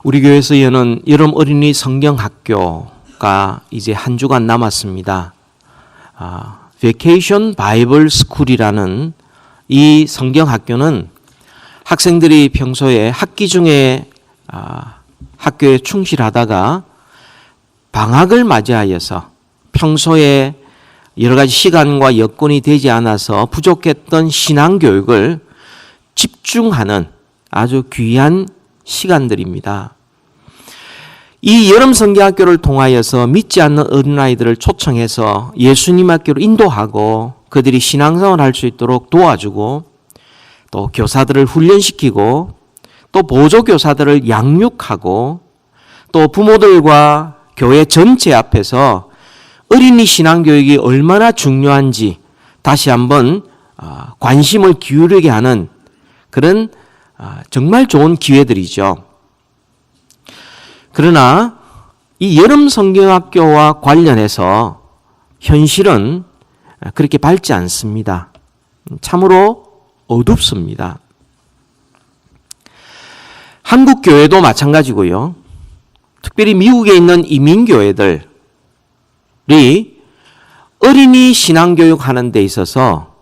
우리 교회에서 여는 여름 어린이 성경학교가 이제 한 주간 남았습니다. Vacation Bible School이라는 이 성경학교는 학생들이 평소에 학기 중에 학교에 충실하다가 방학을 맞이하여서 평소에 여러 가지 시간과 여건이 되지 않아서 부족했던 신앙교육을 집중하는 아주 귀한 시간들입니다. 이 여름 성경학교를 통하여서 믿지 않는 어린아이들을 초청해서 예수님 학교로 인도하고 그들이 신앙생활을 할 수 있도록 도와주고 또 교사들을 훈련시키고 또 보조교사들을 양육하고 또 부모들과 교회 전체 앞에서 어린이 신앙교육이 얼마나 중요한지 다시 한번 관심을 기울이게 하는 그런 정말 좋은 기회들이죠. 그러나 이 여름 성경학교와 관련해서 현실은 그렇게 밝지 않습니다. 참으로 어둡습니다. 한국 교회도 마찬가지고요. 특별히 미국에 있는 이민교회들이 어린이 신앙교육 하는 데 있어서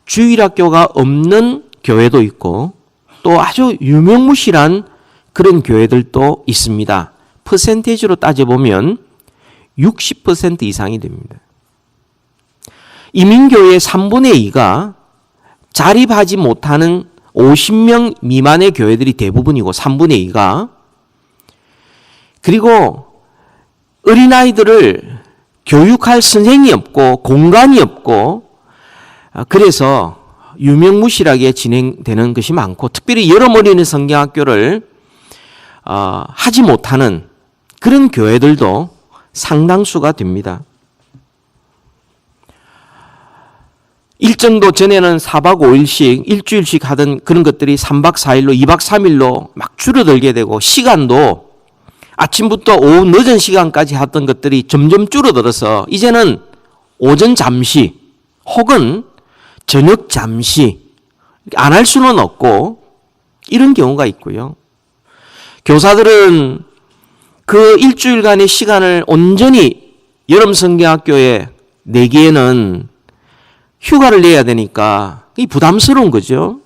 주일학교가 없는 교회도 있고 또 아주 유명무실한 그런 교회들도 있습니다. 퍼센테이지로 따져보면 60% 이상이 됩니다. 이민교회의 3분의 2가 자립하지 못하는 50명 미만의 교회들이 대부분이고 3분의 2가 그리고 어린아이들을 교육할 선생이 없고 공간이 없고 그래서 유명무실하게 진행되는 것이 많고 특별히 여름 어린이 성경학교를 하지 못하는 그런 교회들도 상당수가 됩니다. 일정도 전에는 4박 5일씩 일주일씩 하던 그런 것들이 3박 4일로 2박 3일로 막 줄어들게 되고 시간도 아침부터 오후 늦은 시간까지 하던 것들이 점점 줄어들어서 이제는 오전 잠시 혹은 저녁 잠시 안 할 수는 없고 이런 경우가 있고요. 교사들은 그 일주일간의 시간을 온전히 여름 성경학교에 내기에는 휴가를 내야 되니까 이 부담스러운 거죠.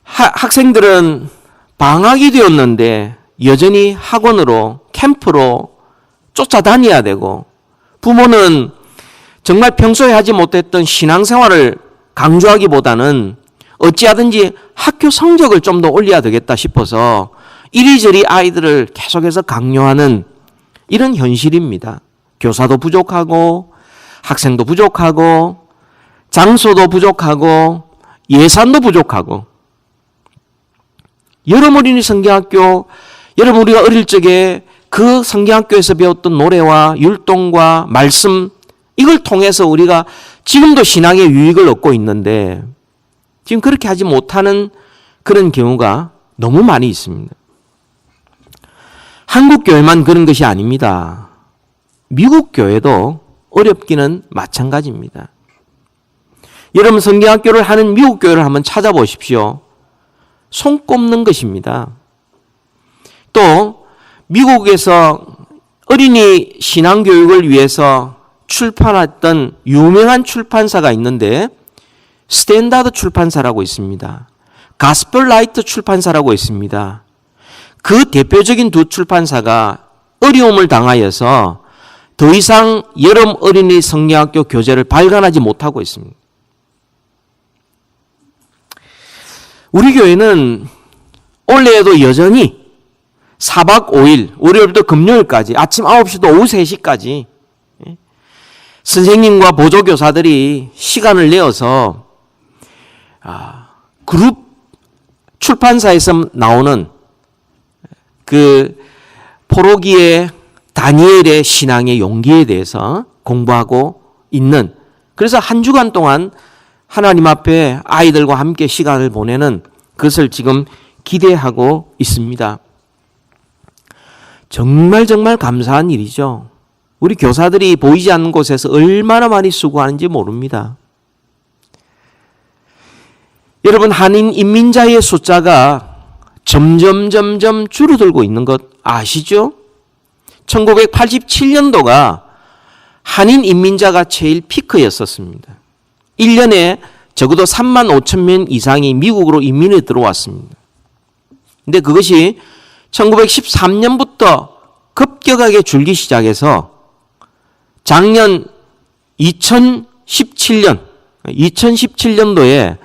학생들은 방학이 되었는데 여전히 학원으로 캠프로 쫓아다녀야 되고 부모는 정말 평소에 하지 못했던 신앙생활을 강조하기보다는 어찌하든지 학교 성적을 좀 더 올려야 되겠다 싶어서 이리저리 아이들을 계속해서 강요하는 이런 현실입니다. 교사도 부족하고 학생도 부족하고 장소도 부족하고 예산도 부족하고 여름 어린이 성경학교 여러분 우리가 어릴 적에 그 성경학교에서 배웠던 노래와 율동과 말씀 이걸 통해서 우리가 지금도 신앙의 유익을 얻고 있는데 지금 그렇게 하지 못하는 그런 경우가 너무 많이 있습니다. 한국 교회만 그런 것이 아닙니다. 미국 교회도 어렵기는 마찬가지입니다. 여러분 성경학교를 하는 미국 교회를 한번 찾아보십시오. 손꼽는 것입니다. 또 미국에서 어린이 신앙교육을 위해서 출판했던 유명한 출판사가 있는데 스탠다드 출판사라고 있습니다. 가스펠 라이트 출판사라고 있습니다. 그 대표적인 두 출판사가 어려움을 당하여서 더 이상 여름 어린이 성경학교 교재를 발간하지 못하고 있습니다. 우리 교회는 올해에도 여전히 4박 5일, 월요일부터 금요일까지 아침 9시부터 오후 3시까지 선생님과 보조교사들이 시간을 내어서 그룹 출판사에서 나오는 그 포로기의 다니엘의 신앙의 용기에 대해서 공부하고 있는 그래서 한 주간 동안 하나님 앞에 아이들과 함께 시간을 보내는 그것을 지금 기대하고 있습니다. 정말 감사한 일이죠. 우리 교사들이 보이지 않는 곳에서 얼마나 많이 수고하는지 모릅니다. 여러분 한인 인민자의 숫자가 점점 줄어들고 있는 것 아시죠? 1987년도가 한인 이민자가 제일 피크였었습니다. 1년에 적어도 3만 5천 명 이상이 미국으로 이민에 들어왔습니다. 근데 그것이 1913년부터 급격하게 줄기 시작해서 작년 2017년도에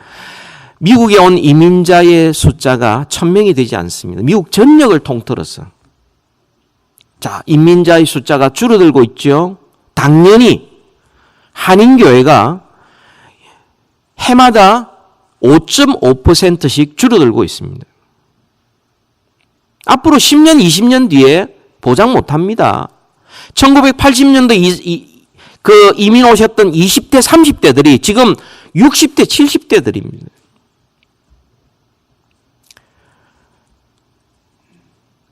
미국에 온 이민자의 숫자가 1,000명이 되지 않습니다. 미국 전역을 통틀어서. 자, 이민자의 숫자가 줄어들고 있죠. 당연히 한인교회가 해마다 5.5%씩 줄어들고 있습니다. 앞으로 10년, 20년 뒤에 보장 못합니다. 1980년도 이민 오셨던 20대, 30대들이 지금 60대, 70대들입니다.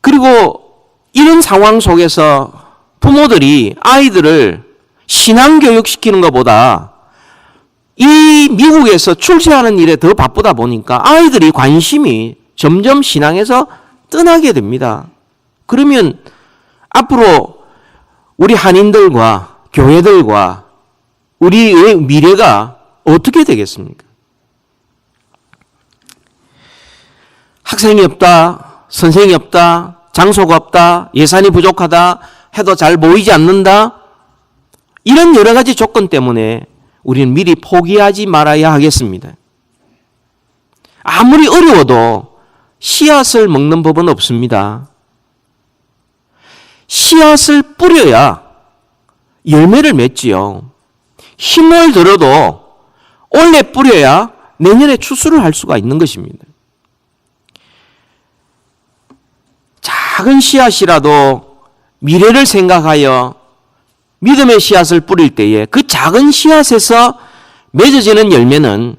그리고 이런 상황 속에서 부모들이 아이들을 신앙교육시키는 것보다 이 미국에서 출세하는 일에 더 바쁘다 보니까 아이들이 관심이 점점 신앙에서 떠나게 됩니다. 그러면 앞으로 우리 한인들과 교회들과 우리의 미래가 어떻게 되겠습니까? 학생이 없다, 선생이 없다, 장소가 없다, 예산이 부족하다, 해도 잘 보이지 않는다. 이런 여러 가지 조건 때문에 우리는 미리 포기하지 말아야 하겠습니다. 아무리 어려워도 씨앗을 먹는 법은 없습니다. 씨앗을 뿌려야 열매를 맺지요. 힘을 들어도 올해 뿌려야 내년에 추수를 할 수가 있는 것입니다. 작은 씨앗이라도 미래를 생각하여 믿음의 씨앗을 뿌릴 때에 그 작은 씨앗에서 맺어지는 열매는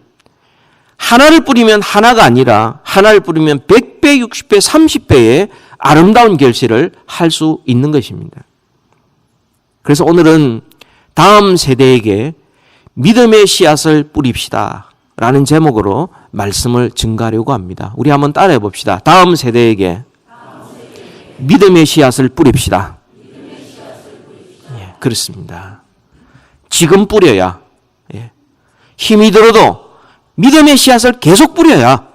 하나를 뿌리면 하나가 아니라 하나를 뿌리면 100배, 60배, 30배의 아름다운 결실을 할 수 있는 것입니다. 그래서 오늘은 다음 세대에게 믿음의 씨앗을 뿌립시다 라는 제목으로 말씀을 증가하려고 합니다. 우리 한번 따라해 봅시다. 다음 세대에게 믿음의 씨앗을 뿌립시다. 예, 그렇습니다. 지금 뿌려야, 힘이 들어도 믿음의 씨앗을 계속 뿌려야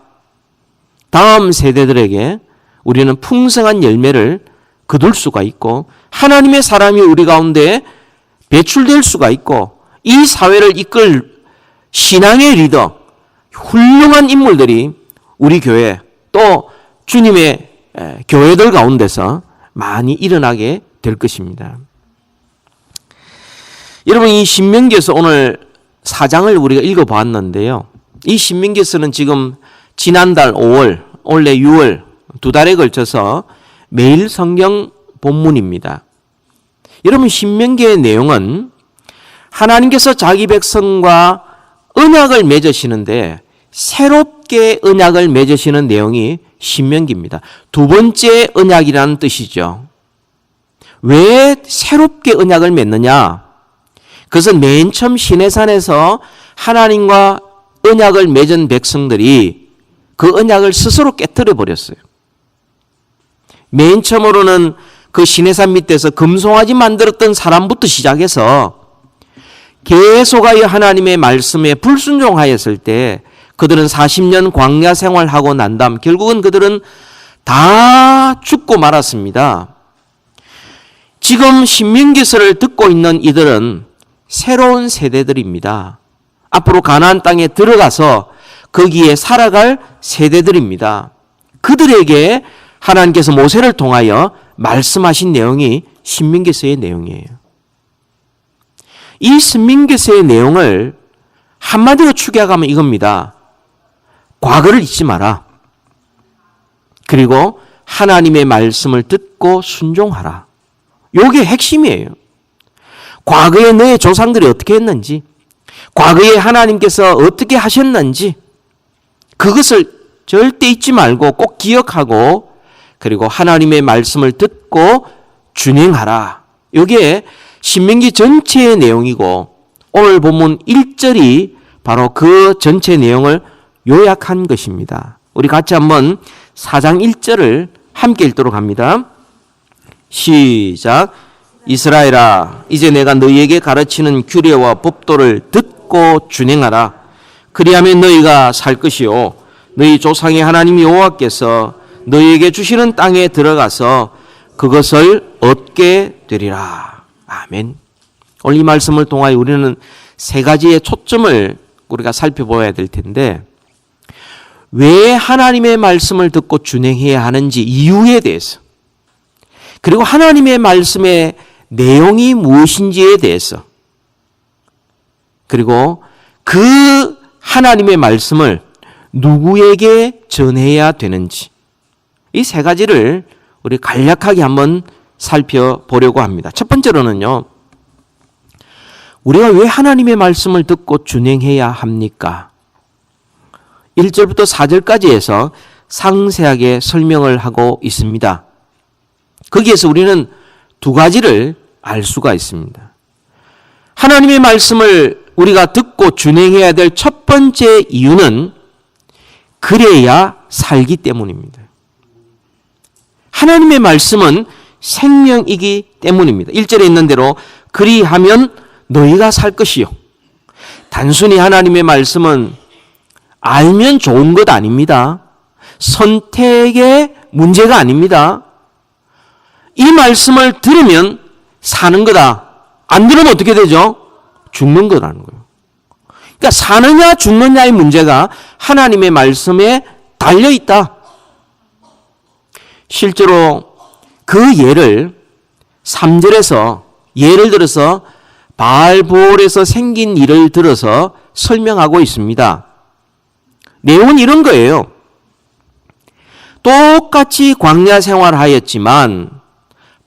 다음 세대들에게 우리는 풍성한 열매를 거둘 수가 있고 하나님의 사람이 우리 가운데 배출될 수가 있고 이 사회를 이끌 신앙의 리더, 훌륭한 인물들이 우리 교회 또 주님의 교회들 가운데서 많이 일어나게 될 것입니다. 여러분, 이 신명기에서 오늘 4장을 우리가 읽어보았는데요. 이 신명기에서는 지금 지난달 5월, 올해 6월 두 달에 걸쳐서 매일 성경 본문입니다. 여러분, 신명기의 내용은 하나님께서 자기 백성과 언약을 맺으시는데 새롭게 언약을 맺으시는 내용이 신명기입니다. 두 번째 언약이라는 뜻이죠. 왜 새롭게 언약을 맺느냐? 그것은 맨 처음 시내산에서 하나님과 언약을 맺은 백성들이 그 언약을 스스로 깨뜨려 버렸어요. 맨 처음으로는 그 시내산 밑에서 금송아지 만들었던 사람부터 시작해서 계속하여 하나님의 말씀에 불순종하였을 때 그들은 40년 광야 생활하고 난 다음 결국은 그들은 다 죽고 말았습니다. 지금 신명기서를 듣고 있는 이들은 새로운 세대들입니다. 앞으로 가나안 땅에 들어가서 거기에 살아갈 세대들입니다. 그들에게 하나님께서 모세를 통하여 말씀하신 내용이 신명기서의 내용이에요. 이 신명기서의 내용을 한마디로 축약하면 이겁니다. 과거를 잊지 마라. 그리고 하나님의 말씀을 듣고 순종하라. 이게 핵심이에요. 과거에 너의 조상들이 어떻게 했는지, 과거에 하나님께서 어떻게 하셨는지 그것을 절대 잊지 말고 꼭 기억하고 그리고 하나님의 말씀을 듣고 준행하라. 이게 신명기 전체의 내용이고 오늘 본문 1절이 바로 그 전체 내용을 요약한 것입니다. 우리 같이 한번 4장 1절을 함께 읽도록 합니다. 시작. 이스라엘아, 이제 내가 너희에게 가르치는 규례와 법도를 듣고 준행하라. 그리하면 너희가 살 것이요 너희 조상의 하나님 여호와께서 너희에게 주시는 땅에 들어가서 그것을 얻게 되리라. 아멘. 오늘 이 말씀을 통하여 우리는 세 가지의 초점을 우리가 살펴보아야 될 텐데, 왜 하나님의 말씀을 듣고 준행해야 하는지 이유에 대해서, 그리고 하나님의 말씀의 내용이 무엇인지에 대해서, 그리고 그 하나님의 말씀을 누구에게 전해야 되는지, 이 세 가지를 우리 간략하게 한번 살펴보려고 합니다. 첫 번째로는요, 우리가 왜 하나님의 말씀을 듣고 준행해야 합니까? 1절부터 4절까지 해서 상세하게 설명을 하고 있습니다. 거기에서 우리는 두 가지를 알 수가 있습니다. 하나님의 말씀을 우리가 듣고 준행해야 될 첫 번째 이유는 그래야 살기 때문입니다. 하나님의 말씀은 생명이기 때문입니다. 1절에 있는 대로 그리하면 너희가 살 것이요. 단순히 하나님의 말씀은 알면 좋은 것 아닙니다. 선택의 문제가 아닙니다. 이 말씀을 들으면 사는 거다. 안 들으면 어떻게 되죠? 죽는 거라는 거예요. 그러니까 사느냐 죽느냐의 문제가 하나님의 말씀에 달려 있다. 실제로 그 예를 3절에서 예를 들어서 바알보올에서 생긴 일을 들어서 설명하고 있습니다. 내용은 이런 거예요. 똑같이 광야 생활하였지만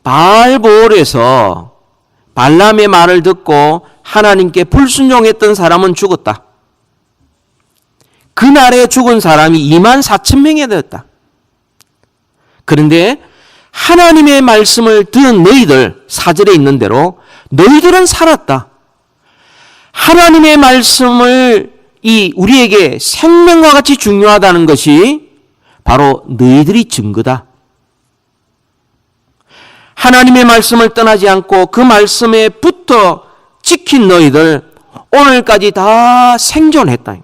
바알보올에서 발람의 말을 듣고 하나님께 불순종했던 사람은 죽었다. 그날에 죽은 사람이 24,000명이 되었다. 그런데 하나님의 말씀을 들은 너희들, 4절에 있는 대로 너희들은 살았다. 하나님의 말씀을 우리에게 생명과 같이 중요하다는 것이 바로 너희들이 증거다. 하나님의 말씀을 떠나지 않고 그 말씀에 붙어 지킨 너희들 오늘까지 다 생존했다.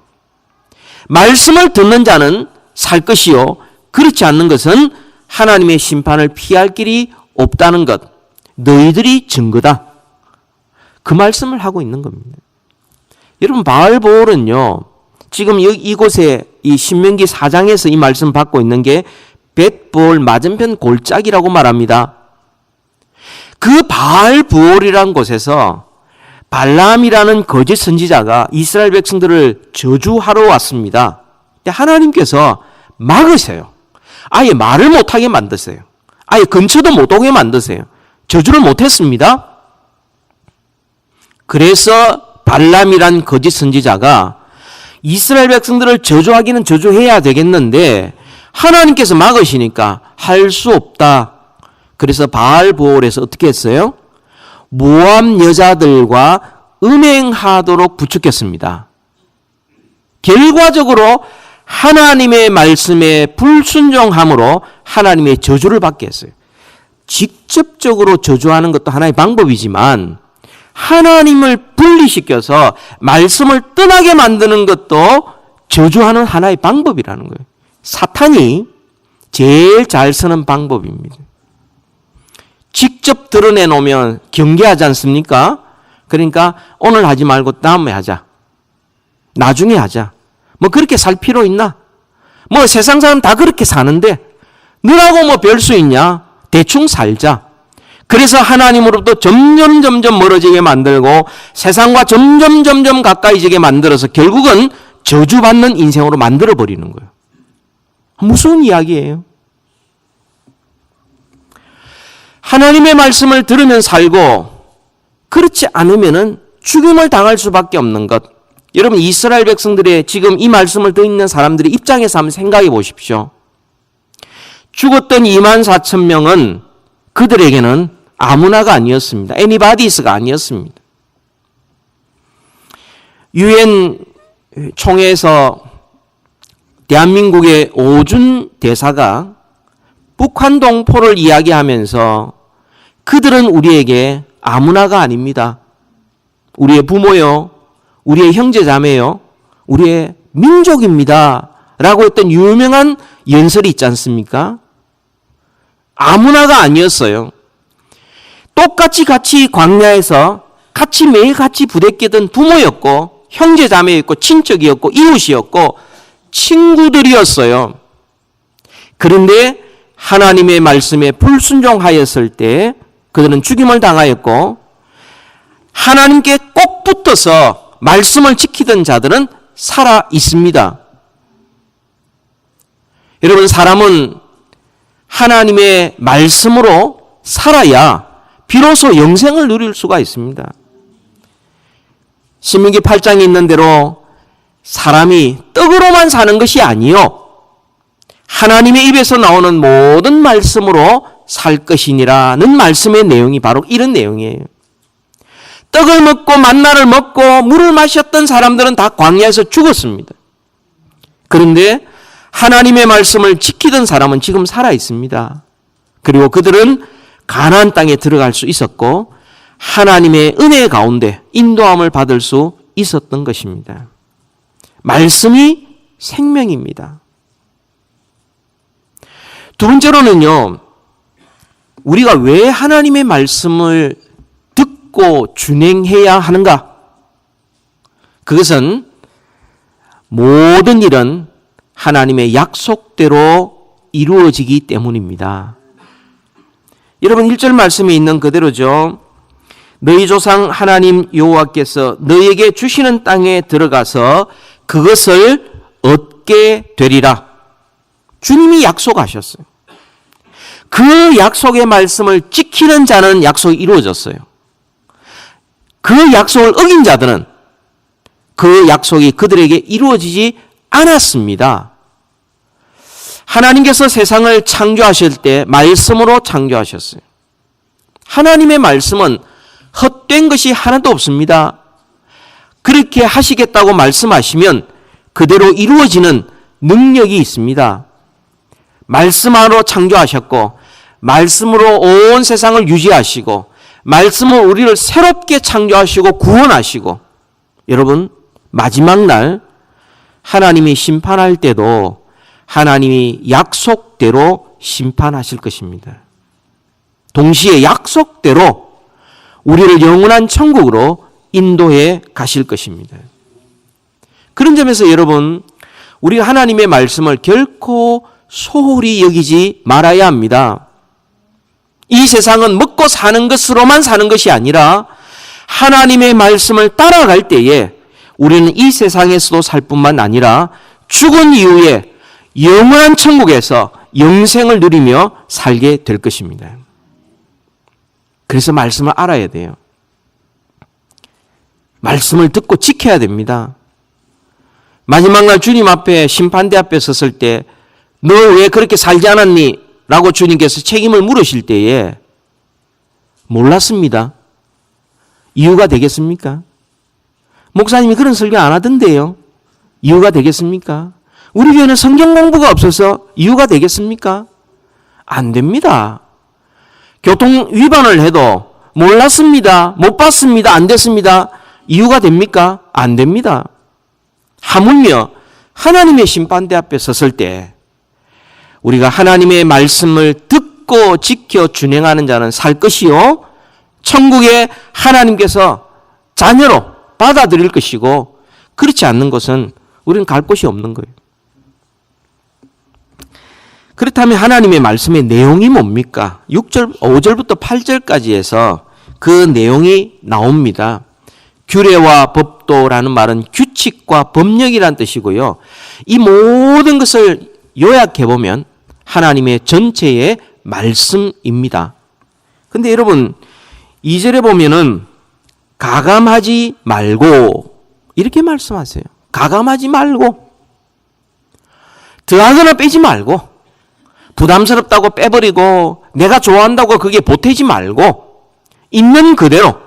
말씀을 듣는 자는 살 것이요 그렇지 않는 것은 하나님의 심판을 피할 길이 없다는 것, 너희들이 증거다. 그 말씀을 하고 있는 겁니다. 여러분, 바알보올은요, 지금 이곳에 이 신명기 4장에서 이 말씀 받고 있는 게 벳볼 맞은편 골짜기라고 말합니다. 그 바알보올이라는 곳에서 발람이라는 거짓 선지자가 이스라엘 백성들을 저주하러 왔습니다. 근데 하나님께서 막으세요. 아예 말을 못하게 만드세요. 아예 근처도 못 오게 만드세요. 저주를 못했습니다. 그래서 발람이란 거짓 선지자가 이스라엘 백성들을 저주하기는 저주해야 되겠는데 하나님께서 막으시니까 할 수 없다. 그래서 바알보올에서 어떻게 했어요? 모압 여자들과 음행하도록 부추겼습니다. 결과적으로 하나님의 말씀에 불순종함으로 하나님의 저주를 받게 했어요. 직접적으로 저주하는 것도 하나의 방법이지만 하나님을 분리시켜서 말씀을 떠나게 만드는 것도 저주하는 하나의 방법이라는 거예요. 사탄이 제일 잘 쓰는 방법입니다. 직접 드러내놓으면 경계하지 않습니까? 그러니까 오늘 하지 말고 다음에 하자. 나중에 하자. 뭐 그렇게 살 필요 있나? 뭐 세상 사람 다 그렇게 사는데 너라고 뭐 별 수 있냐? 대충 살자. 그래서 하나님으로부터 점점 멀어지게 만들고 세상과 점점 가까이지게 만들어서 결국은 저주받는 인생으로 만들어버리는 거예요. 무서운 이야기예요. 하나님의 말씀을 들으면 살고 그렇지 않으면 죽임을 당할 수밖에 없는 것. 여러분, 이스라엘 백성들의 지금 이 말씀을 듣는 사람들의 입장에서 한번 생각해 보십시오. 죽었던 24,000명은 그들에게는 아무나가 아니었습니다. 애니바디스가 아니었습니다. 유엔 총회에서 대한민국의 오준 대사가 북한 동포를 이야기하면서 그들은 우리에게 아무나가 아닙니다. 우리의 부모요, 우리의 형제자매요, 우리의 민족입니다. 라고 했던 유명한 연설이 있지 않습니까? 아무나가 아니었어요. 똑같이 같이 광야에서 매일 같이 부대끼던 부모였고 형제자매였고 친척이었고 이웃이었고 친구들이었어요. 그런데 하나님의 말씀에 불순종하였을 때 그들은 죽임을 당하였고, 하나님께 꼭 붙어서 말씀을 지키던 자들은 살아 있습니다. 여러분, 사람은 하나님의 말씀으로 살아야 비로소 영생을 누릴 수가 있습니다. 신명기 8장에 있는 대로 사람이 떡으로만 사는 것이 아니요, 하나님의 입에서 나오는 모든 말씀으로 살 것이니라는 말씀의 내용이 바로 이런 내용이에요. 떡을 먹고 만나를 먹고 물을 마셨던 사람들은 다 광야에서 죽었습니다. 그런데 하나님의 말씀을 지키던 사람은 지금 살아 있습니다. 그리고 그들은 가나안 땅에 들어갈 수 있었고 하나님의 은혜 가운데 인도함을 받을 수 있었던 것입니다. 말씀이 생명입니다. 두 번째로는요, 우리가 왜 하나님의 말씀을 듣고 준행해야 하는가? 그것은 모든 일은 하나님의 약속대로 이루어지기 때문입니다. 여러분, 1절 말씀에 있는 그대로죠. 너희 조상 하나님 여호와께서 너희에게 주시는 땅에 들어가서 그것을 얻게 되리라. 주님이 약속하셨어요. 그 약속의 말씀을 지키는 자는 약속이 이루어졌어요. 그 약속을 어긴 자들은 그 약속이 그들에게 이루어지지 않았습니다. 하나님께서 세상을 창조하실 때 말씀으로 창조하셨어요. 하나님의 말씀은 헛된 것이 하나도 없습니다. 그렇게 하시겠다고 말씀하시면 그대로 이루어지는 능력이 있습니다. 말씀으로 창조하셨고 말씀으로 온 세상을 유지하시고 말씀으로 우리를 새롭게 창조하시고 구원하시고, 여러분, 마지막 날 하나님이 심판할 때도 하나님이 약속대로 심판하실 것입니다. 동시에 약속대로 우리를 영원한 천국으로 인도해 가실 것입니다. 그런 점에서 여러분, 우리가 하나님의 말씀을 결코 소홀히 여기지 말아야 합니다. 이 세상은 먹고 사는 것으로만 사는 것이 아니라 하나님의 말씀을 따라갈 때에 우리는 이 세상에서도 살 뿐만 아니라 죽은 이후에 영원한 천국에서 영생을 누리며 살게 될 것입니다. 그래서 말씀을 알아야 돼요. 말씀을 듣고 지켜야 됩니다. 마지막 날 주님 앞에 심판대 앞에 섰을 때 너 왜 그렇게 살지 않았니? 라고 주님께서 책임을 물으실 때에 몰랐습니다. 이유가 되겠습니까? 목사님이 그런 설교 안 하던데요. 이유가 되겠습니까? 우리 교회는 성경 공부가 없어서 이유가 되겠습니까? 안 됩니다. 교통 위반을 해도 몰랐습니다, 못 봤습니다, 안 됐습니다. 이유가 됩니까? 안 됩니다. 하물며 하나님의 심판대 앞에 섰을 때 우리가 하나님의 말씀을 듣고 지켜 준행하는 자는 살 것이요, 천국에 하나님께서 자녀로 받아들일 것이고, 그렇지 않는 것은 우리는 갈 곳이 없는 거예요. 그렇다면 하나님의 말씀의 내용이 뭡니까? 5절부터 8절까지 해서 그 내용이 나옵니다. 규례와 법도라는 말은 규칙과 법령이란 뜻이고요. 이 모든 것을 요약해보면 하나님의 전체의 말씀입니다. 근데 여러분, 2절에 보면은 가감하지 말고 이렇게 말씀하세요. 가감하지 말고, 더하거나 빼지 말고, 부담스럽다고 빼버리고 내가 좋아한다고 그게 보태지 말고 있는 그대로,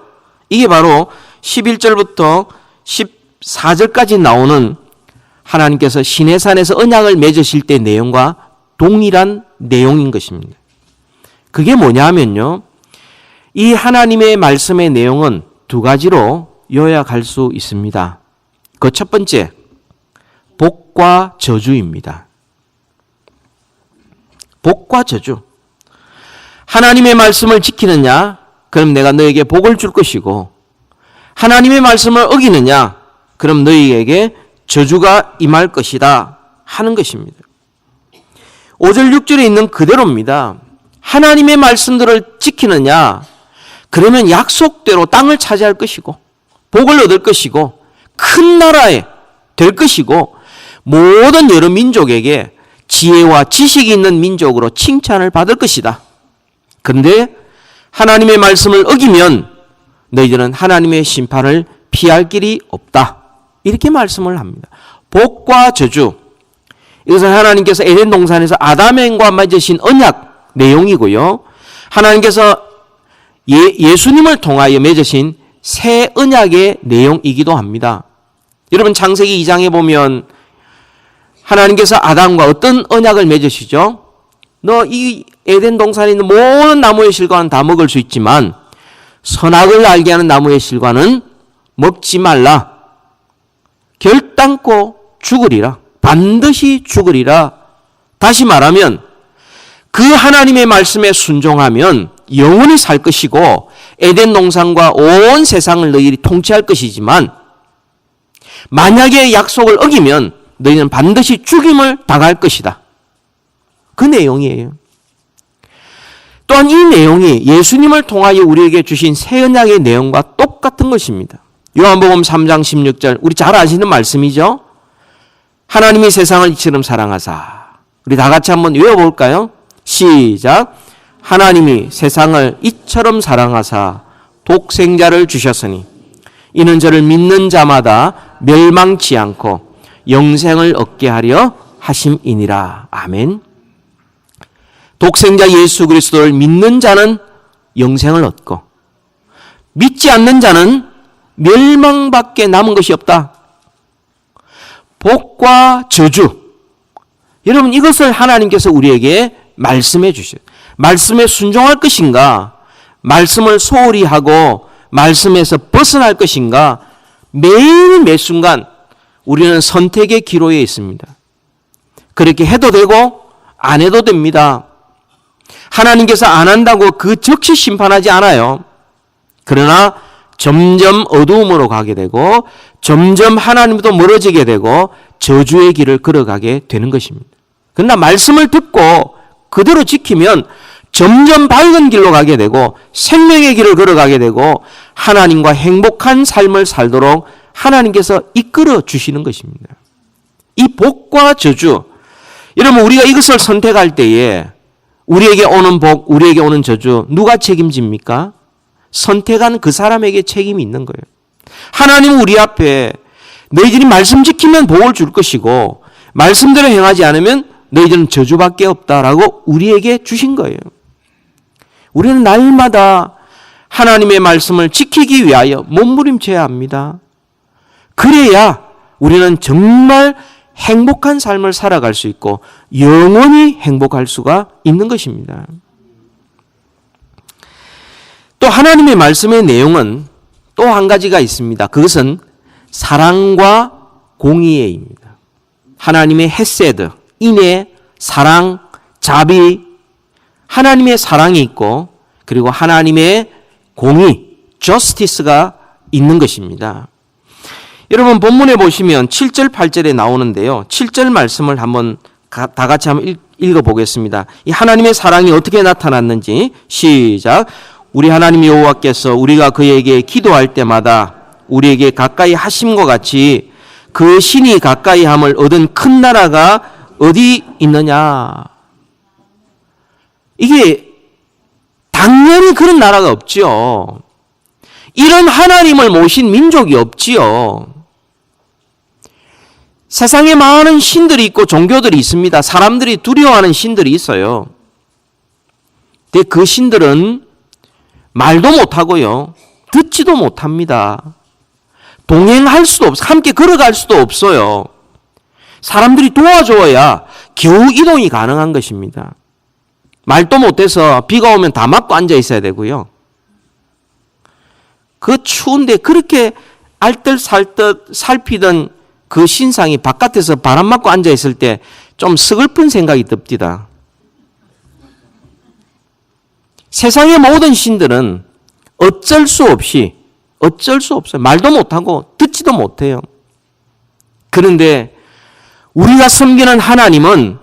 이게 바로 11절부터 14절까지 나오는 하나님께서 시내산에서 언약을 맺으실 때 내용과 동일한 내용인 것입니다. 그게 뭐냐면요. 이 하나님의 말씀의 내용은 두 가지로 요약할 수 있습니다. 그 첫 번째, 복과 저주입니다. 복과 저주. 하나님의 말씀을 지키느냐? 그럼 내가 너에게 복을 줄 것이고, 하나님의 말씀을 어기느냐? 그럼 너희에게 저주가 임할 것이다 하는 것입니다. 5절 6절에 있는 그대로입니다. 하나님의 말씀들을 지키느냐? 그러면 약속대로 땅을 차지할 것이고 복을 얻을 것이고 큰 나라에 될 것이고 모든 여러 민족에게 지혜와 지식이 있는 민족으로 칭찬을 받을 것이다. 그런데 하나님의 말씀을 어기면 너희들은 하나님의 심판을 피할 길이 없다. 이렇게 말씀을 합니다. 복과 저주. 이것은 하나님께서 에덴 동산에서 아담과 맺으신 언약 내용이고요. 하나님께서 예수님을 통하여 맺으신 새 언약의 내용이기도 합니다. 여러분 창세기 2장에 보면 하나님께서 아담과 어떤 언약을 맺으시죠? 너 이 에덴 동산에 있는 모든 나무의 실과는 다 먹을 수 있지만 선악을 알게 하는 나무의 실과는 먹지 말라. 결단코 죽으리라. 반드시 죽으리라. 다시 말하면 그 하나님의 말씀에 순종하면 영원히 살 것이고 에덴 동산과 온 세상을 너희들이 통치할 것이지만 만약에 약속을 어기면 너희는 반드시 죽임을 당할 것이다. 그 내용이에요. 또한 이 내용이 예수님을 통하여 우리에게 주신 새 언약의 내용과 똑같은 것입니다. 요한복음 3장 16절 우리 잘 아시는 말씀이죠. 하나님이 세상을 이처럼 사랑하사. 우리 다 같이 한번 외워볼까요? 시작. 하나님이 세상을 이처럼 사랑하사 독생자를 주셨으니 이는 저를 믿는 자마다 멸망치 않고 영생을 얻게 하려 하심이니라. 아멘. 독생자 예수 그리스도를 믿는 자는 영생을 얻고 믿지 않는 자는 멸망밖에 남은 것이 없다. 복과 저주. 여러분 이것을 하나님께서 우리에게 말씀해 주셔요. 말씀에 순종할 것인가? 말씀을 소홀히 하고 말씀에서 벗어날 것인가? 매일 매 순간 우리는 선택의 기로에 있습니다. 그렇게 해도 되고 안 해도 됩니다. 하나님께서 안 한다고 그 즉시 심판하지 않아요. 그러나 점점 어두움으로 가게 되고 점점 하나님부터 멀어지게 되고 저주의 길을 걸어가게 되는 것입니다. 그러나 말씀을 듣고 그대로 지키면 점점 밝은 길로 가게 되고 생명의 길을 걸어가게 되고 하나님과 행복한 삶을 살도록 하나님께서 이끌어 주시는 것입니다. 이 복과 저주, 여러분 우리가 이것을 선택할 때에 우리에게 오는 복, 우리에게 오는 저주 누가 책임집니까? 선택한 그 사람에게 책임이 있는 거예요. 하나님은 우리 앞에 너희들이 말씀 지키면 복을 줄 것이고 말씀대로 행하지 않으면 너희들은 저주밖에 없다라고 우리에게 주신 거예요. 우리는 날마다 하나님의 말씀을 지키기 위하여 몸부림쳐야 합니다. 그래야 우리는 정말 행복한 삶을 살아갈 수 있고 영원히 행복할 수가 있는 것입니다. 또 하나님의 말씀의 내용은 또 한 가지가 있습니다. 그것은 사랑과 공의입니다. 하나님의 헤세드, 인애, 사랑, 자비, 하나님의 사랑이 있고 그리고 하나님의 공의, justice가 있는 것입니다. 여러분 본문에 보시면 7절, 8절에 나오는데요. 7절 말씀을 한번 다 같이 한번 읽어보겠습니다. 이 하나님의 사랑이 어떻게 나타났는지 시작. 우리 하나님 여호와께서 우리가 그에게 기도할 때마다 우리에게 가까이 하심과 같이 그 신이 가까이 함을 얻은 큰 나라가 어디 있느냐. 이게 당연히 그런 나라가 없지요. 이런 하나님을 모신 민족이 없지요. 세상에 많은 신들이 있고 종교들이 있습니다. 사람들이 두려워하는 신들이 있어요. 근데 그 신들은 말도 못하고요. 듣지도 못합니다. 동행할 수도 없어요. 함께 걸어갈 수도 없어요. 사람들이 도와줘야 겨우 이동이 가능한 것입니다. 말도 못해서 비가 오면 다 맞고 앉아 있어야 되고요. 그 추운데 그렇게 알뜰살뜰 살피던 그 신상이 바깥에서 바람 맞고 앉아 있을 때 좀 서글픈 생각이 듭니다. 세상의 모든 신들은 어쩔 수 없어요. 말도 못하고 듣지도 못해요. 그런데 우리가 섬기는 하나님은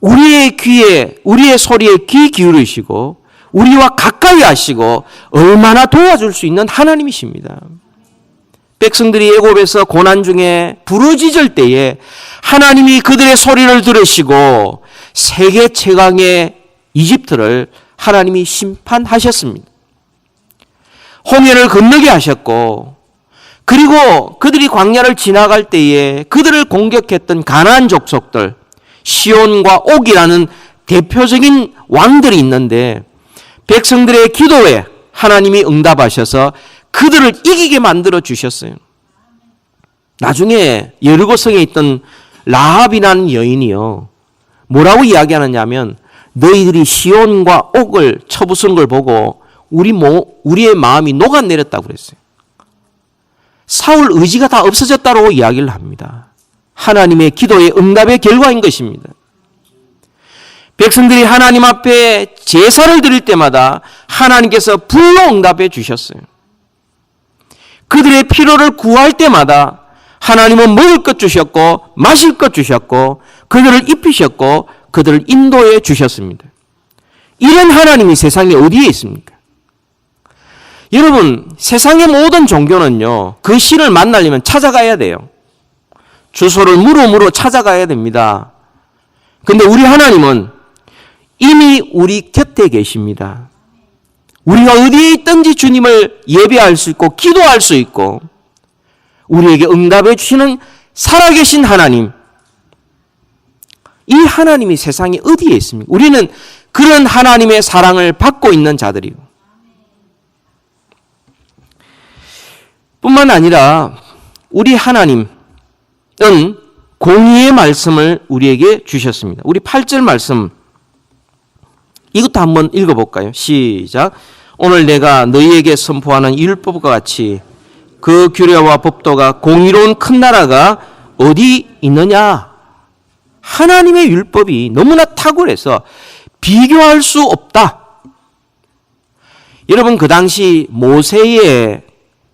우리의 귀에, 우리의 소리에 귀 기울이시고 우리와 가까이 하시고 얼마나 도와줄 수 있는 하나님이십니다. 백성들이 애굽에서 고난 중에 부르짖을 때에 하나님이 그들의 소리를 들으시고 세계 최강의 이집트를 하나님이 심판하셨습니다. 홍해를 건너게 하셨고, 그리고 그들이 광야를 지나갈 때에 그들을 공격했던 가나안 족속들, 시온과 옥이라는 대표적인 왕들이 있는데 백성들의 기도에 하나님이 응답하셔서 그들을 이기게 만들어 주셨어요. 나중에 여리고성에 있던 라합이라는 여인이요, 뭐라고 이야기하느냐면 너희들이 시온과 옥을 쳐부수는 걸 보고 우리의 마음이 녹아내렸다고 그랬어요. 사울 의지가 다 없어졌다고 이야기를 합니다. 하나님의 기도의 응답의 결과인 것입니다. 백성들이 하나님 앞에 제사를 드릴 때마다 하나님께서 불로 응답해 주셨어요. 그들의 필요를 구할 때마다 하나님은 먹을 것 주셨고 마실 것 주셨고 그들을 입히셨고 그들을 인도해 주셨습니다. 이런 하나님이 세상에 어디에 있습니까? 여러분, 세상의 모든 종교는요, 그 신을 만나려면 찾아가야 돼요. 주소를 물어 찾아가야 됩니다. 근데 우리 하나님은 이미 우리 곁에 계십니다. 우리가 어디에 있든지 주님을 예배할 수 있고 기도할 수 있고 우리에게 응답해 주시는 살아계신 하나님, 이 하나님이 세상에 어디에 있습니까? 우리는 그런 하나님의 사랑을 받고 있는 자들이고, 뿐만 아니라 우리 하나님은 공의의 말씀을 우리에게 주셨습니다. 우리 8절 말씀, 이것도 한번 읽어볼까요? 시작. 오늘 내가 너희에게 선포하는 이 율법과 같이 그 규례와 법도가 공의로운 큰 나라가 어디 있느냐? 하나님의 율법이 너무나 탁월해서 비교할 수 없다. 여러분, 그 당시 모세의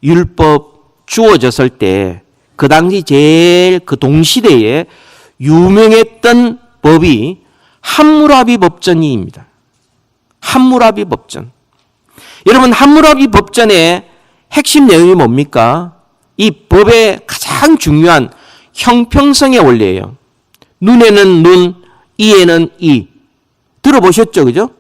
율법 주어졌을 때 그 당시 제일 그 동시대에 유명했던 법이 함무라비 법전입니다. 함무라비 법전. 여러분, 함무라비 법전의 핵심 내용이 뭡니까? 이 법의 가장 중요한 형평성의 원리예요. 눈에는 눈, 이에는 이. 들어보셨죠? 그죠?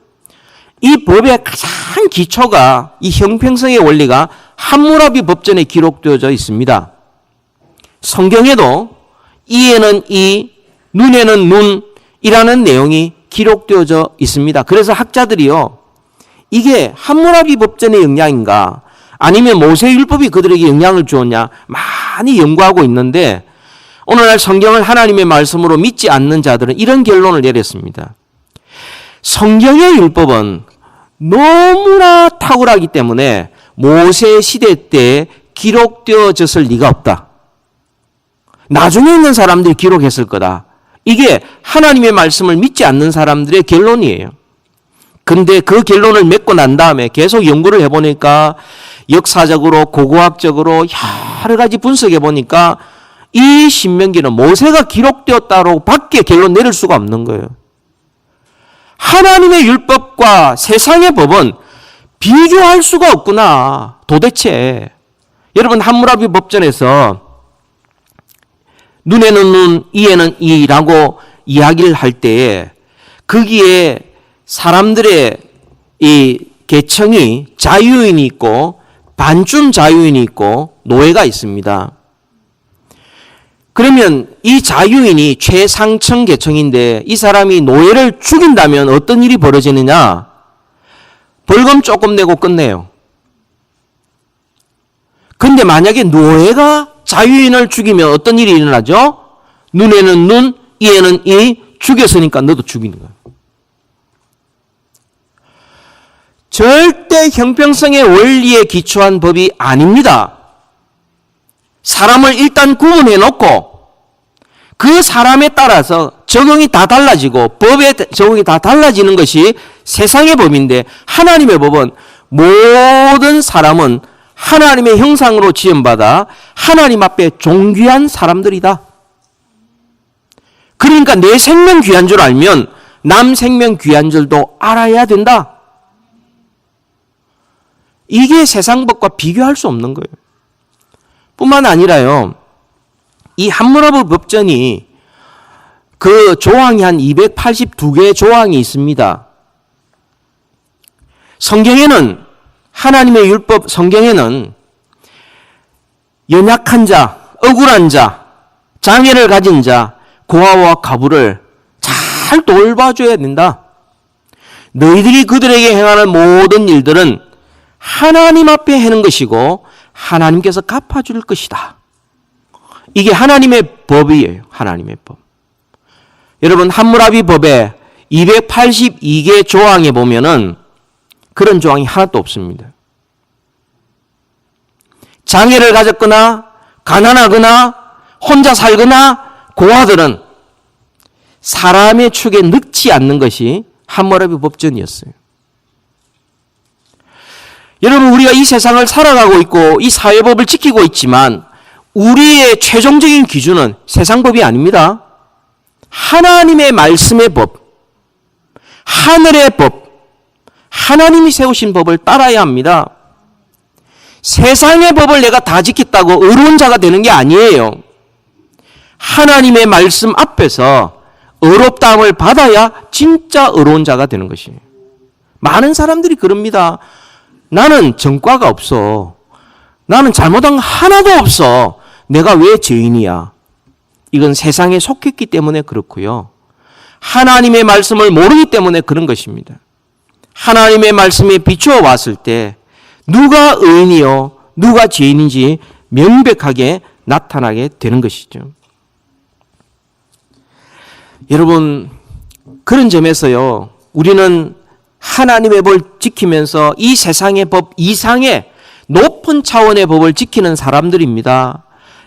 이 법의 가장 기초가, 이 형평성의 원리가 함무라비 법전에 기록되어져 있습니다. 성경에도 이에는 이, 눈에는 눈이라는 내용이 기록되어져 있습니다. 그래서 학자들이요, 이게 함무라비 법전의 영향인가 아니면 모세율법이 그들에게 영향을 주었냐 많이 연구하고 있는데, 오늘날 성경을 하나님의 말씀으로 믿지 않는 자들은 이런 결론을 내렸습니다. 성경의 율법은 너무나 탁월하기 때문에 모세 시대 때 기록되어졌을 리가 없다. 나중에 있는 사람들이 기록했을 거다. 이게 하나님의 말씀을 믿지 않는 사람들의 결론이에요. 근데 그 결론을 맺고 난 다음에 계속 연구를 해보니까 역사적으로 고고학적으로 여러 가지 분석해 보니까 이 신명기는 모세가 기록되었다고 밖에 결론 내릴 수가 없는 거예요. 하나님의 율법과 세상의 법은 비교할 수가 없구나. 도대체 여러분, 함무라비 법전에서 눈에는 눈, 이에는 이라고 이야기를 할 때에 거기에 사람들의 이 계층이 자유인이 있고 반쯤 자유인이 있고 노예가 있습니다. 그러면 이 자유인이 최상층 계층인데 이 사람이 노예를 죽인다면 어떤 일이 벌어지느냐? 벌금 조금 내고 끝내요. 근데 만약에 노예가 자유인을 죽이면 어떤 일이 일어나죠? 눈에는 눈, 이에는 이, 죽였으니까 너도 죽이는 거야. 절대 형평성의 원리에 기초한 법이 아닙니다. 사람을 일단 구분해 놓고 그 사람에 따라서 적용이 다 달라지고 법의 적용이 다 달라지는 것이 세상의 법인데, 하나님의 법은 모든 사람은 하나님의 형상으로 지음받아 하나님 앞에 존귀한 사람들이다. 그러니까 내 생명 귀한 줄 알면 남 생명 귀한 줄도 알아야 된다. 이게 세상 법과 비교할 수 없는 거예요. 뿐만 아니라요, 이 함무라비 법전이 그 조항이 한 282개의 조항이 있습니다. 성경에는, 하나님의 율법 성경에는 연약한 자, 억울한 자, 장애를 가진 자, 고아와 과부를 잘 돌봐줘야 된다. 너희들이 그들에게 행하는 모든 일들은 하나님 앞에 하는 것이고 하나님께서 갚아줄 것이다. 이게 하나님의 법이에요. 하나님의 법. 여러분, 함무라비 법에 282개 조항에 보면은 그런 조항이 하나도 없습니다. 장애를 가졌거나 가난하거나 혼자 살거나 고아들은 사람의 축에 늙지 않는 것이 함무라비 법전이었어요. 여러분, 우리가 이 세상을 살아가고 있고 이 사회법을 지키고 있지만 우리의 최종적인 기준은 세상 법이 아닙니다. 하나님의 말씀의 법, 하늘의 법, 하나님이 세우신 법을 따라야 합니다. 세상의 법을 내가 다 지켰다고 의로운 자가 되는 게 아니에요. 하나님의 말씀 앞에서 의롭다함을 받아야 진짜 의로운 자가 되는 것이에요. 많은 사람들이 그럽니다. 나는 전과가 없어. 나는 잘못한 거 하나도 없어. 내가 왜 죄인이야? 이건 세상에 속했기 때문에 그렇고요. 하나님의 말씀을 모르기 때문에 그런 것입니다. 하나님의 말씀에 비추어 왔을 때 누가 의인이요, 누가 죄인인지 명백하게 나타나게 되는 것이죠. 여러분, 그런 점에서요, 우리는 하나님의 법을 지키면서 이 세상의 법 이상의 높은 차원의 법을 지키는 사람들입니다.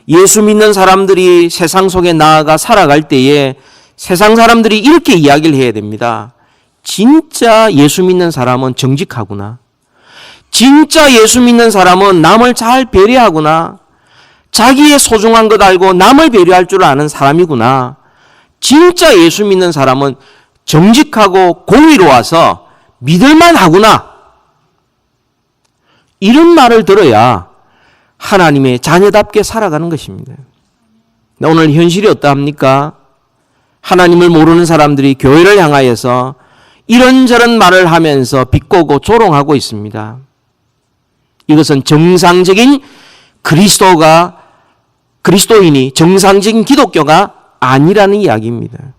예수 믿는 사람들이 세상 속에 나아가 살아갈 때에 세상 사람들이 이렇게 이야기를 해야 됩니다. 진짜 예수 믿는 사람은 정직하구나. 진짜 예수 믿는 사람은 남을 잘 배려하구나. 자기의 소중한 것 알고 남을 배려할 줄 아는 사람이구나. 진짜 예수 믿는 사람은 정직하고 공의로워서 믿을만 하구나. 이런 말을 들어야 하나님의 자녀답게 살아가는 것입니다. 오늘 현실이 어떠합니까? 하나님을 모르는 사람들이 교회를 향하여서 이런저런 말을 하면서 비꼬고 조롱하고 있습니다. 이것은 정상적인 그리스도인이 정상적인 기독교가 아니라는 이야기입니다.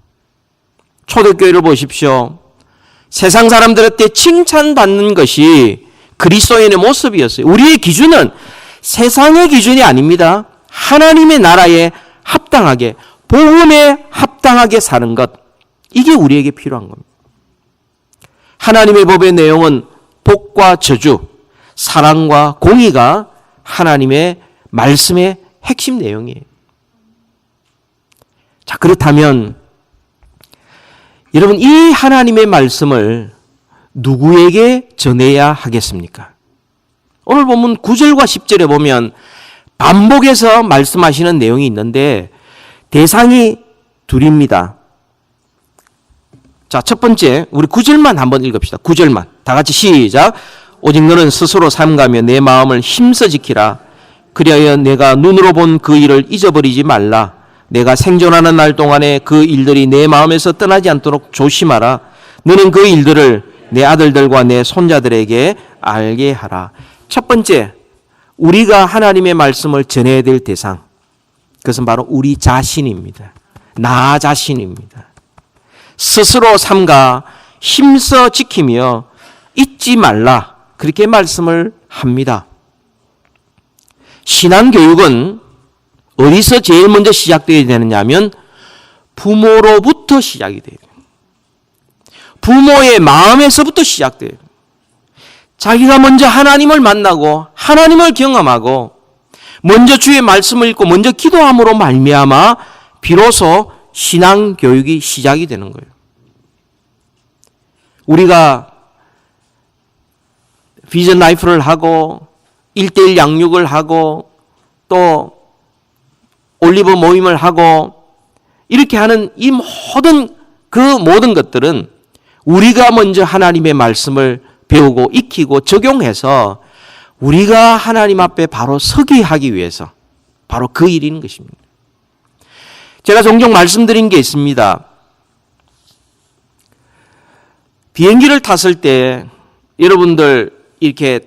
초대교회를 보십시오. 세상 사람들한테 칭찬받는 것이 그리스도인의 모습이었어요. 우리의 기준은 세상의 기준이 아닙니다. 하나님의 나라에 합당하게, 복음에 합당하게 사는 것, 이게 우리에게 필요한 겁니다. 하나님의 법의 내용은 복과 저주, 사랑과 공의가 하나님의 말씀의 핵심 내용이에요. 자, 그렇다면 여러분, 이 하나님의 말씀을 누구에게 전해야 하겠습니까? 오늘 본문 9절과 10절에 보면 반복해서 말씀하시는 내용이 있는데 대상이 둘입니다. 자, 첫 번째, 우리 9절만 한번 읽읍시다. 9절만. 다 같이 시작. 오직 너는 스스로 삼가며 내 마음을 힘써 지키라. 그리하여 내가 눈으로 본 그 일을 잊어버리지 말라. 내가 생존하는 날 동안에 그 일들이 내 마음에서 떠나지 않도록 조심하라. 너는 그 일들을 내 아들들과 내 손자들에게 알게 하라. 첫 번째, 우리가 하나님의 말씀을 전해야 될 대상, 그것은 바로 우리 자신입니다. 나 자신입니다. 스스로 삼가 힘써 지키며 잊지 말라, 그렇게 말씀을 합니다. 신앙교육은 어디서 제일 먼저 시작되어야 되느냐 하면 부모로부터 시작이 돼요. 부모의 마음에서부터 시작돼요. 자기가 먼저 하나님을 만나고 하나님을 경험하고 먼저 주의 말씀을 읽고 먼저 기도함으로 말미암아 비로소 신앙 교육이 시작이 되는 거예요. 우리가 비전 라이프를 하고 1:1 양육을 하고 또 올리브 모임을 하고 이렇게 하는 이 모든 것들은 우리가 먼저 하나님의 말씀을 배우고 익히고 적용해서 우리가 하나님 앞에 바로 서게 하기 위해서 바로 그 일인 것입니다. 제가 종종 말씀드린 게 있습니다. 비행기를 탔을 때 여러분들 이렇게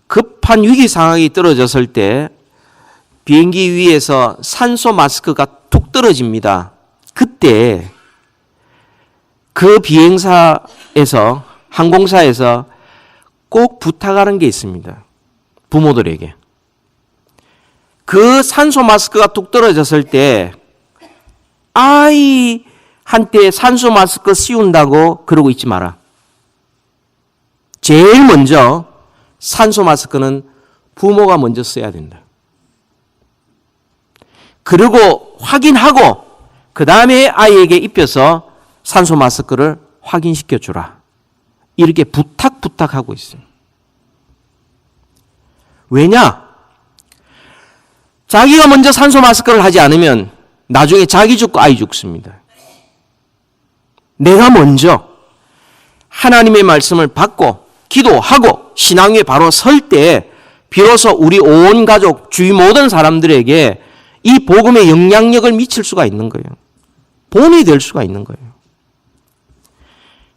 급한 위기 상황이 떨어졌을 때 비행기 위에서 산소 마스크가 툭 떨어집니다. 그때 그 비행사에서 항공사에서 꼭 부탁하는 게 있습니다. 부모들에게. 그 산소 마스크가 툭 떨어졌을 때 아이한테 산소 마스크 씌운다고 그러고 있지 마라. 제일 먼저 산소 마스크는 부모가 먼저 써야 된다. 그리고 확인하고 그 다음에 아이에게 입혀서 산소 마스크를 확인시켜 주라. 이렇게 부탁하고 있어요. 왜냐? 자기가 먼저 산소 마스크를 하지 않으면 나중에 자기 죽고 아이 죽습니다. 내가 먼저 하나님의 말씀을 받고 기도하고 신앙 위에 바로 설 때 비로소 우리 온 가족, 주위 모든 사람들에게 이 복음의 영향력을 미칠 수가 있는 거예요. 본이 될 수가 있는 거예요.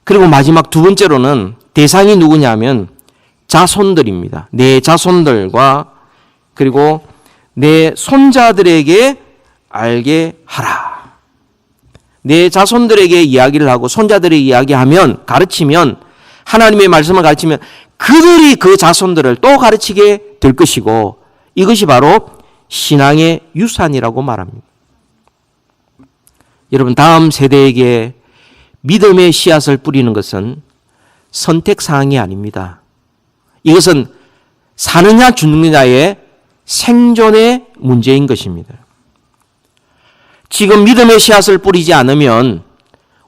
그리고 마지막 두 번째로는 대상이 누구냐면 자손들입니다. 내 자손들과 그리고 내 손자들에게 알게 하라. 내 자손들에게 이야기를 하고 손자들에게 이야기하면 가르치면 하나님의 말씀을 가르치면 그들이 그 자손들을 또 가르치게 될 것이고 이것이 바로 신앙의 유산이라고 말합니다. 여러분 다음 세대에게 믿음의 씨앗을 뿌리는 것은 선택사항이 아닙니다. 이것은 사느냐 죽느냐의 생존의 문제인 것입니다. 지금 믿음의 씨앗을 뿌리지 않으면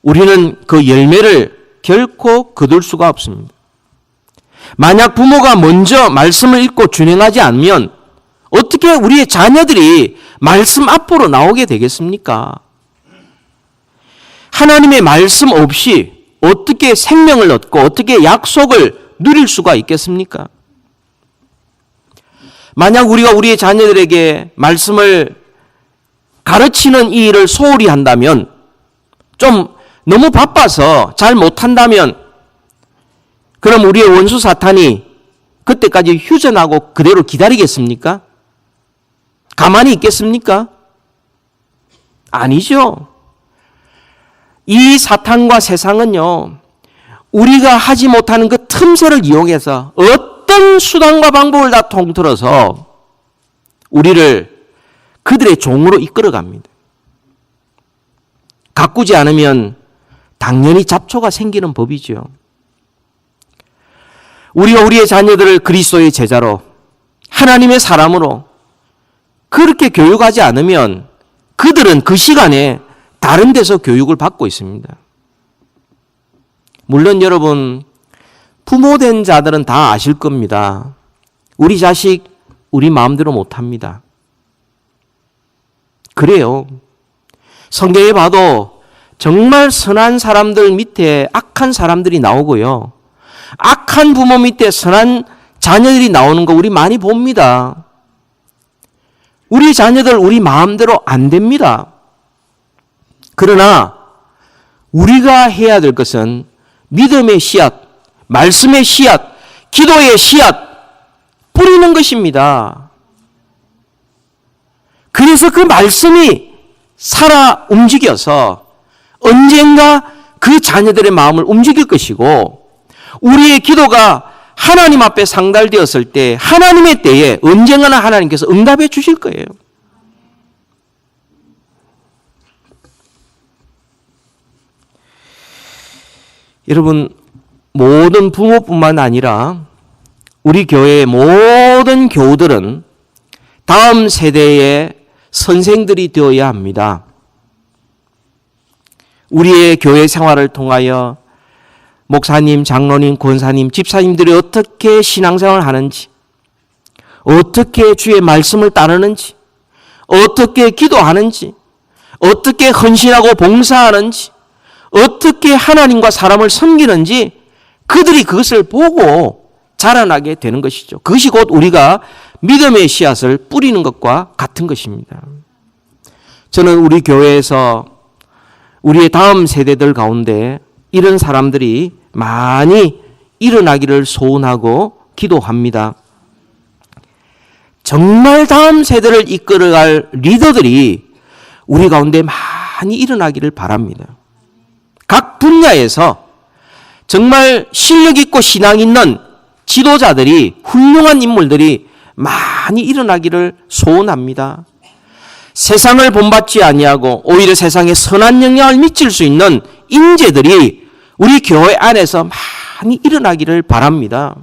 우리는 그 열매를 결코 거둘 수가 없습니다. 만약 부모가 먼저 말씀을 읽고 준행하지 않으면 어떻게 우리의 자녀들이 말씀 앞으로 나오게 되겠습니까? 하나님의 말씀 없이 어떻게 생명을 얻고 어떻게 약속을 누릴 수가 있겠습니까? 만약 우리가 우리의 자녀들에게 말씀을 가르치는 이 일을 소홀히 한다면 좀 너무 바빠서 잘 못한다면 그럼 우리의 원수 사탄이 그때까지 휴전하고 그대로 기다리겠습니까? 가만히 있겠습니까? 아니죠. 이 사탄과 세상은요, 우리가 하지 못하는 그 틈새를 이용해서 어떤 수단과 방법을 다 통틀어서 우리를 그들의 종으로 이끌어갑니다. 가꾸지 않으면 당연히 잡초가 생기는 법이죠. 우리가 우리의 자녀들을 그리스도의 제자로 하나님의 사람으로 그렇게 교육하지 않으면 그들은 그 시간에 다른 데서 교육을 받고 있습니다. 물론 여러분 부모된 자들은 다 아실 겁니다. 우리 자식 우리 마음대로 못합니다. 그래요. 성경에 봐도 정말 선한 사람들 밑에 악한 사람들이 나오고요. 악한 부모 밑에 선한 자녀들이 나오는 거 우리 많이 봅니다. 우리 자녀들 우리 마음대로 안 됩니다. 그러나 우리가 해야 될 것은 믿음의 씨앗, 말씀의 씨앗, 기도의 씨앗 뿌리는 것입니다. 그래서 그 말씀이 살아 움직여서 언젠가 그 자녀들의 마음을 움직일 것이고 우리의 기도가 하나님 앞에 상달되었을 때 하나님의 때에 언젠가는 하나님께서 응답해 주실 거예요. 여러분, 모든 부모뿐만 아니라 우리 교회의 모든 교우들은 다음 세대의 선생들이 되어야 합니다. 우리의 교회 생활을 통하여 목사님, 장로님, 권사님, 집사님들이 어떻게 신앙생활을 하는지, 어떻게 주의 말씀을 따르는지, 어떻게 기도하는지, 어떻게 헌신하고 봉사하는지, 어떻게 하나님과 사람을 섬기는지 그들이 그것을 보고 자라나게 되는 것이죠. 그것이 곧 우리가 믿음의 씨앗을 뿌리는 것과 같은 것입니다. 저는 우리 교회에서 우리의 다음 세대들 가운데 이런 사람들이 많이 일어나기를 소원하고 기도합니다. 정말 다음 세대를 이끌어갈 리더들이 우리 가운데 많이 일어나기를 바랍니다. 각 분야에서 정말 실력 있고 신앙 있는 지도자들이, 훌륭한 인물들이 많이 일어나기를 소원합니다. 세상을 본받지 아니하고 오히려 세상에 선한 영향을 미칠 수 있는 인재들이 우리 교회 안에서 많이 일어나기를 바랍니다.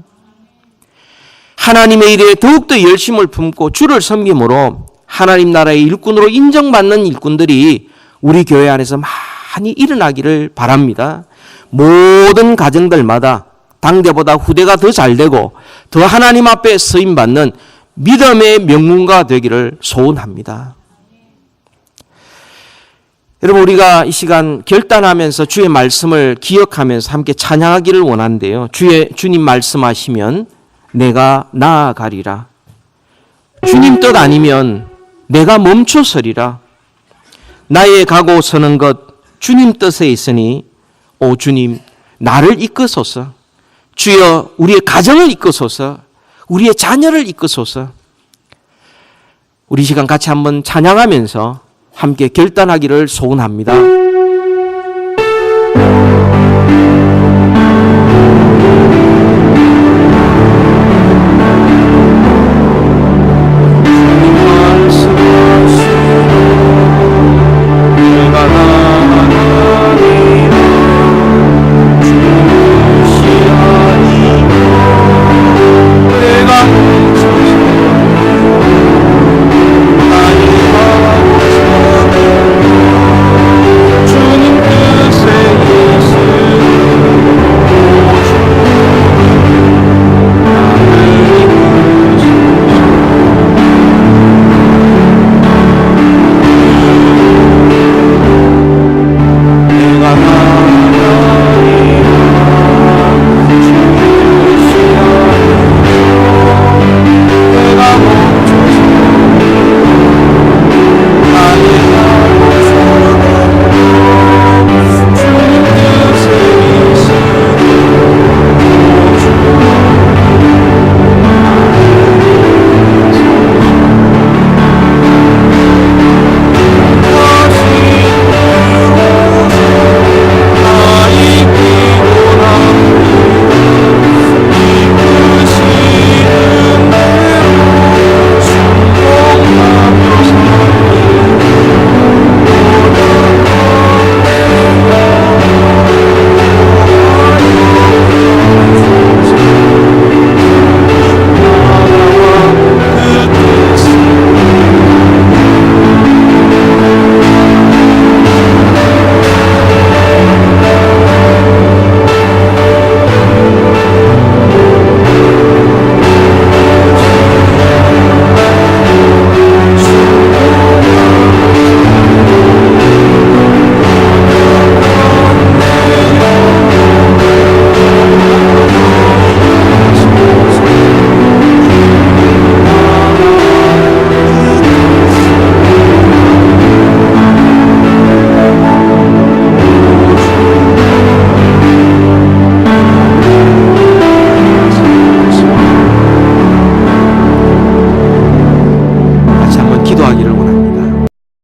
하나님의 일에 더욱더 열심을 품고 주를 섬김으로 하나님 나라의 일꾼으로 인정받는 일꾼들이 우리 교회 안에서 많이 일어나기를 바랍니다. 모든 가정들마다 당대보다 후대가 더 잘되고 더 하나님 앞에 쓰임받는 믿음의 명문가 되기를 소원합니다. 여러분, 우리가 이 시간 결단하면서 주의 말씀을 기억하면서 함께 찬양하기를 원하는데요. 주님 말씀하시면 내가 나아가리라. 주님 뜻 아니면 내가 멈춰서리라. 나의 가고 서는 것 주님 뜻에 있으니 오 주님 나를 이끄소서. 주여 우리의 가정을 이끄소서. 우리의 자녀를 이끄소서. 우리 시간 같이 한번 찬양하면서 함께 결단하기를 소원합니다.